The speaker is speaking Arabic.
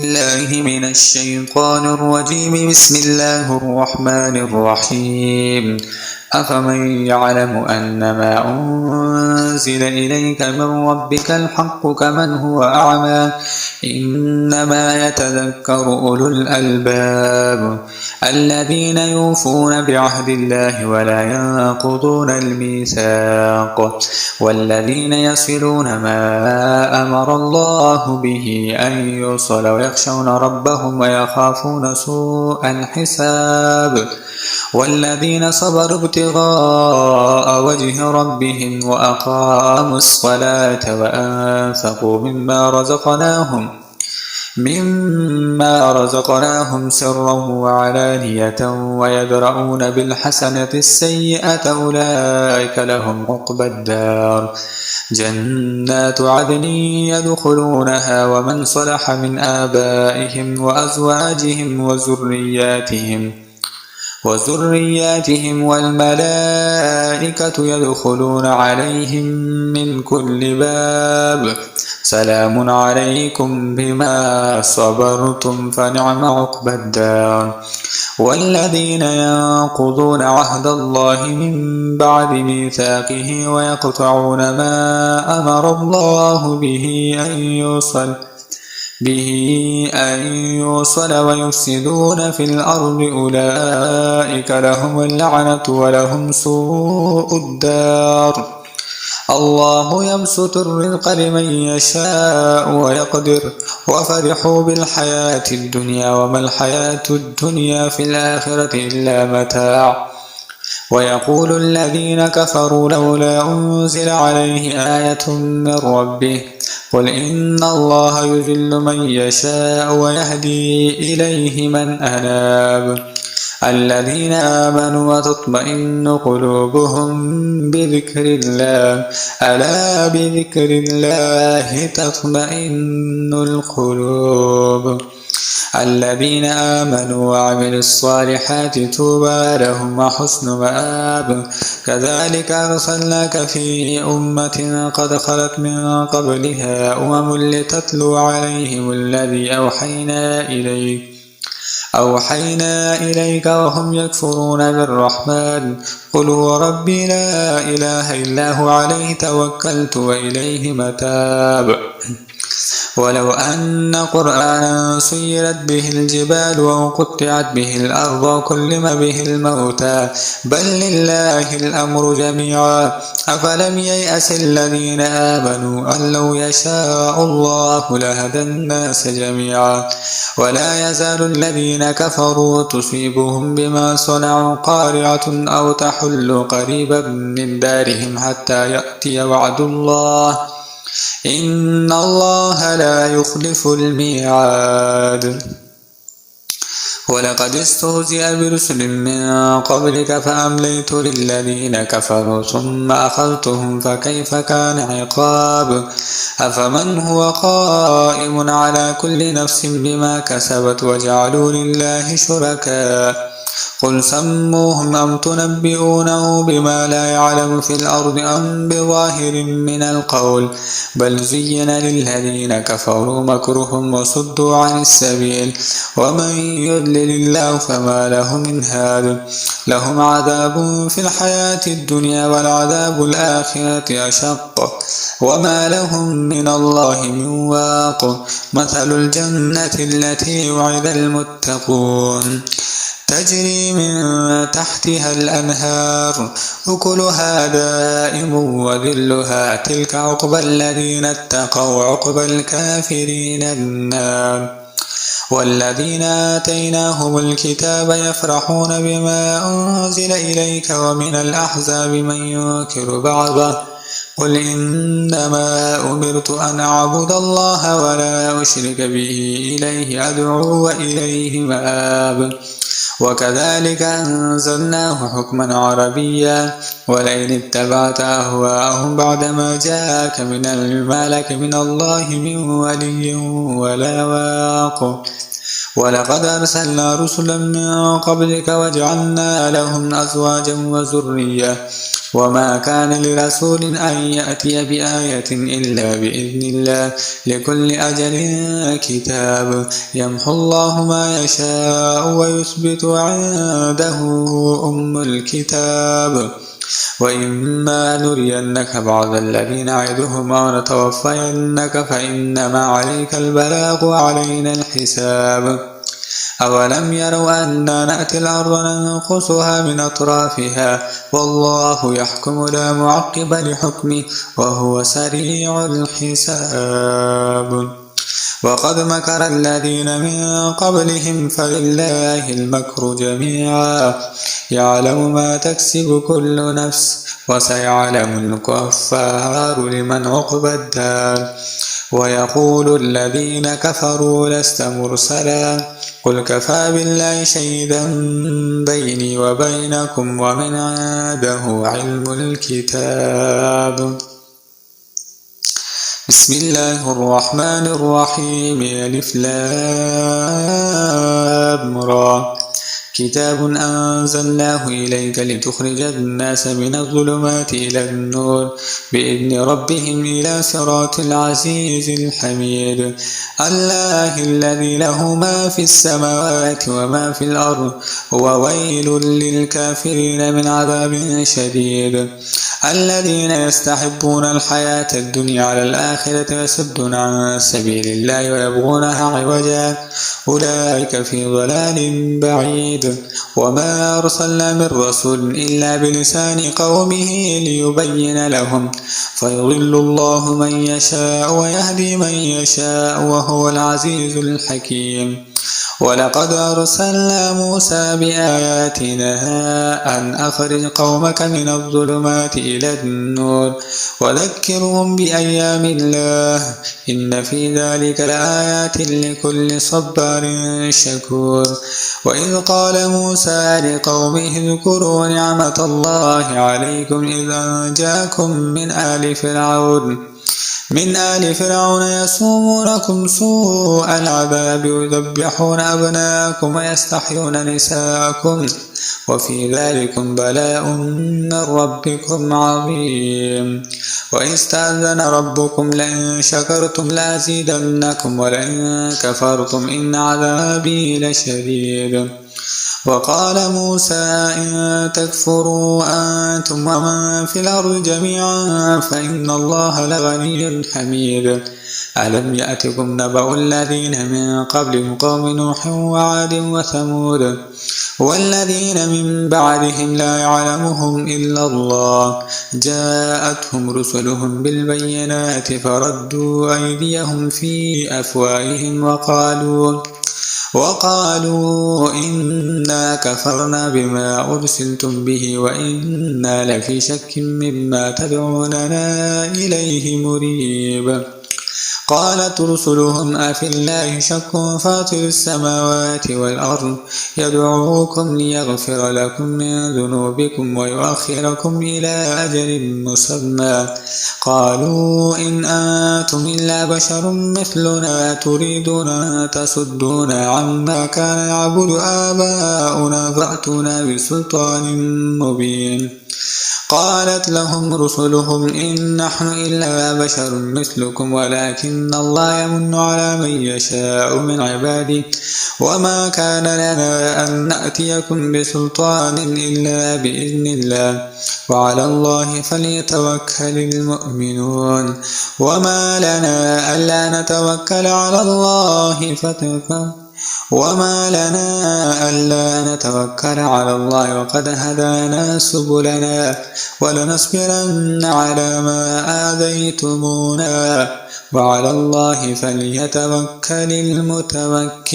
الله من الشيطان الرجيم. بسم الله الرحمن الرحيم. أفمن يعلم أنما أنزل إليك من ربك الحق كمن هو أعمى إنما يتذكر أولو الألباب الذين يوفون بعهد الله ولا ينقضون الميثاق والذين يصلون ما أمر الله به أن يوصل ويخشون ربهم ويخافون سوء الحساب والذين صبروا ابتغاء وجه ربهم وأقاموا الصلاة وأنفقوا مما رزقناهم سرا وعلانية ويدرؤون بالحسنة السيئة أولئك لهم عقبى الدار جنات عدن يدخلونها ومن صلح من آبائهم وأزواجهم وذرياتهم والملائكة يدخلون عليهم من كل باب سلام عليكم بما صبرتم فنعم عقبى الدار والذين ينقضون عهد الله من بعد ميثاقه ويقطعون ما أمر الله به أن يوصل ويفسدون في الأرض أولئك لهم اللعنة ولهم سوء الدار الله يبسط الرزق لمن يشاء ويقدر وفرحوا بالحياة الدنيا وما الحياة الدنيا في الآخرة إلا متاع ويقول الذين كفروا لولا أنزل عليه آية من ربه قل إن الله يذل من يشاء ويهدي إليه من أناب الذين آمنوا وتطمئن قلوبهم بذكر الله ألا بذكر الله تطمئن القلوب الذين آمنوا وعملوا الصالحات طوبى لهم وحسن مآب كذلك أرسلناك في أمة قد خلت من قبلها لتتلو عليهم الذي أوحينا إليك وهم يكفرون بالرحمن قل هو ربي لا إله إلا هو عليه توكلت وإليه متاب ولو أن قرآنا سيرت به الجبال وقطعت به الأرض وكلم به الموتى بل لله الأمر جميعا أفلم ييأس الذين آمنوا أن لو يشاء الله لهدى الناس جميعا ولا يزال الذين كفروا تصيبهم بما صنعوا قارعة أو تحل قريبا من دارهم حتى يأتي وعد الله إن الله لا يخلف الميعاد ولقد استهزئ برسل من قبلك فأمليت للذين كفروا ثم أخذتهم فكيف كان عقاب أفمن هو قائم على كل نفس بما كسبت وجعلوا لله شركاء قل سموهم أم تنبئونه بما لا يعلم في الأرض أم بظاهر من القول بل زين للذين كفروا مكرهم وصدوا عن السبيل ومن يضلل الله فما له من هاد لهم عذاب في الحياة الدنيا والعذاب الآخرة أشق وما لهم من الله من واق مثل الجنة التي وعد المتقون تجري من تحتها الأنهار أكلها دائم وذلها تلك عقبى الذين اتقوا عقبى الكافرين النار والذين آتيناهم الكتاب يفرحون بما أنزل إليك ومن الأحزاب من ينكر بعضه قل إنما أمرت أن أعبد الله ولا أشرك به إليه أدعو وإليه مآب وكذلك أنزلناه حكما عربيا ولئن اتبعت أهواءهم بعدما جاءك ما لك من الله من ولي ولا واق ولقد أرسلنا رسلا من قبلك وجعلنا لهم أزواجا وذرية وما كان لرسول أن يأتي بآية إلا بإذن الله لكل أجل كتاب يمحو الله ما يشاء ويثبت وعنده أم الكتاب وإما نرينك بعض الذين نعدهم أو نتوفينك فإنما عليك البلاغ وعلينا الحساب أولم يروا أنا نأتي الأرض ننقصها من أطرافها والله يحكم لا معقب لحكمه وهو سريع الحساب وقد مكر الذين من قبلهم فلله المكر جميعا يعلم ما تكسب كل نفس وسيعلم الكفار لمن عقبى الدار ويقول الذين كفروا لست مرسلا قل كفى بالله شهيدا بيني وبينكم ومن عنده علم الكتاب بسم الله الرحمن الرحيم ألف لام را كتاب أنزلناه إليك لتخرج الناس من الظلمات إلى النور بإذن ربهم إلى صراط العزيز الحميد الله الذي له ما في السماوات وما في الأرض وويل للكافرين من عذاب شديد الذين يستحبون الحياة الدنيا على الآخرة ويصدون عن سبيل الله ويبغونها عوجا أولئك في ضلال بعيد وما أرسلنا من رسول إلا بلسان قومه ليبين لهم فيضل الله من يشاء ويهدي من يشاء وهو العزيز الحكيم ولقد أرسلنا موسى بآياتنا أن أخرج قومك من الظلمات إلى النور وذكرهم بأيام الله إن في ذلك لآيات لكل صبار شكور وإذ قال موسى لقومه اذكروا نعمة الله عليكم إذ أنجاكم من آل فرعون يسومونكم سوء العذاب يذبحون أبناءكم ويستحيون نساءكم وفي ذلكم بلاء من ربكم عظيم وإذ تأذن ربكم لئن شكرتم لأزيدنكم ولئن كفرتم إن عذابي لشديد وقال موسى إن تكفروا أنتم ومن في الأرض جميعا فإن الله لغني حميد ألم يأتكم نبأ الذين من قبلكم قوم نوح وعاد وثمود والذين من بعدهم لا يعلمهم إلا الله جاءتهم رسلهم بالبينات فردوا أيديهم في أفواههم وقالوا إنا كفرنا بما أرسلتم به وإنا لفي شك مما تدعوننا إليه مريب قالت رسلهم أفي الله شك فاطر السماوات والأرض يدعوكم ليغفر لكم من ذنوبكم ويؤخركم إلى أجل مسمى قالوا إن أنتم إلا بشر مثلنا تريدون أن تصدونا عما كان يعبد آباؤنا فأتونا بسلطان مبين قالت لهم رسلهم إن نحن إلا بشر مثلكم ولكن الله يمن على من يشاء من عباده وما كان لنا أن نأتيكم بسلطان إلا بإذن الله وعلى الله فليتوكل المؤمنون وما لنا ألا نتوكل على الله وقد هدانا سبلنا ولنصبرن على ما آذيتمونا وعلى الله فليتوكل المتوكلون